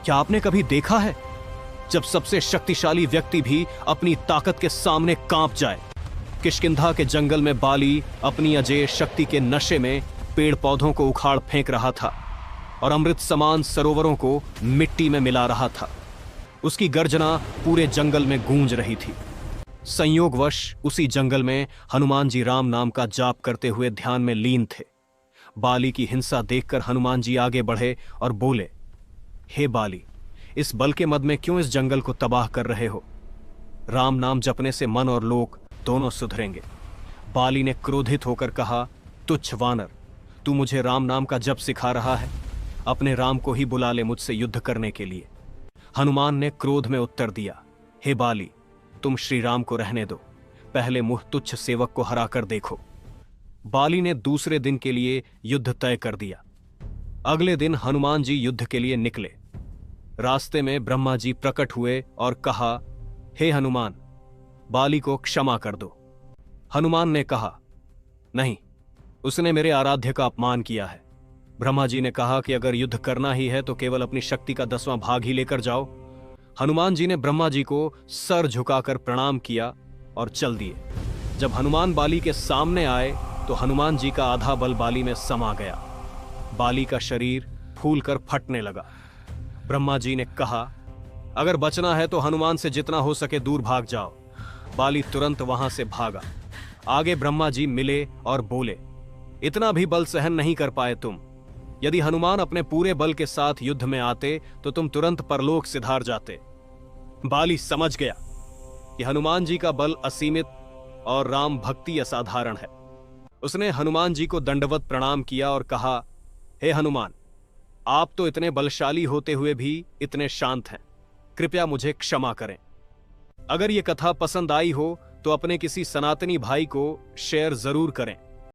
क्या आपने कभी देखा है जब सबसे शक्तिशाली व्यक्ति भी अपनी ताकत के सामने कांप जाए? किष्किंधा के जंगल में बाली अपनी अजेय शक्ति के नशे में पेड़ पौधों को उखाड़ फेंक रहा था और अमृत समान सरोवरों को मिट्टी में मिला रहा था। उसकी गर्जना पूरे जंगल में गूंज रही थी। संयोगवश उसी जंगल में हनुमान जी राम नाम का जाप करते हुए ध्यान में लीन थे। बाली की हिंसा देखकर हनुमान जी आगे बढ़े और बोले, हे बाली, इस बल के मद में क्यों इस जंगल को तबाह कर रहे हो? राम नाम जपने से मन और लोक दोनों सुधरेंगे। बाली ने क्रोधित होकर कहा, तुच्छ वानर, तू मुझे राम नाम का जप सिखा रहा है? अपने राम को ही बुला ले मुझसे युद्ध करने के लिए। हनुमान ने क्रोध में उत्तर दिया, हे बाली, तुम श्री राम को रहने दो, पहले मुह तुच्छ सेवक को हरा कर देखो। बाली ने दूसरे दिन के लिए युद्ध तय कर दिया। अगले दिन हनुमान जी युद्ध के लिए निकले। रास्ते में ब्रह्मा जी प्रकट हुए और कहा, हे हनुमान, बाली को क्षमा कर दो। हनुमान ने कहा, नहीं, उसने मेरे आराध्य का अपमान किया है। ब्रह्मा जी ने कहा कि अगर युद्ध करना ही है तो केवल अपनी शक्ति का 10वां भाग ही लेकर जाओ। हनुमान जी ने ब्रह्मा जी को सर झुकाकर प्रणाम किया और चल दिए। जब हनुमान बाली के सामने आए तो हनुमान जी का आधा बल बाली में समा गया। बाली का शरीर फूलकर फटने लगा। ब्रह्मा जी ने कहा, अगर बचना है तो हनुमान से जितना हो सके दूर भाग जाओ। बाली तुरंत वहां से भागा। आगे ब्रह्मा जी मिले और बोले, इतना भी बल सहन नहीं कर पाए तुम। यदि हनुमान अपने पूरे बल के साथ युद्ध में आते तो तुम तुरंत परलोक सिधार जाते। बाली समझ गया कि हनुमान जी का बल असीमित और राम भक्ति असाधारण है। उसने हनुमान जी को दंडवत प्रणाम किया और कहा, हे हनुमान, आप तो इतने बलशाली होते हुए भी इतने शांत हैं, कृपया मुझे क्षमा करें। अगर ये कथा पसंद आई हो तो अपने किसी सनातनी भाई को शेयर जरूर करें।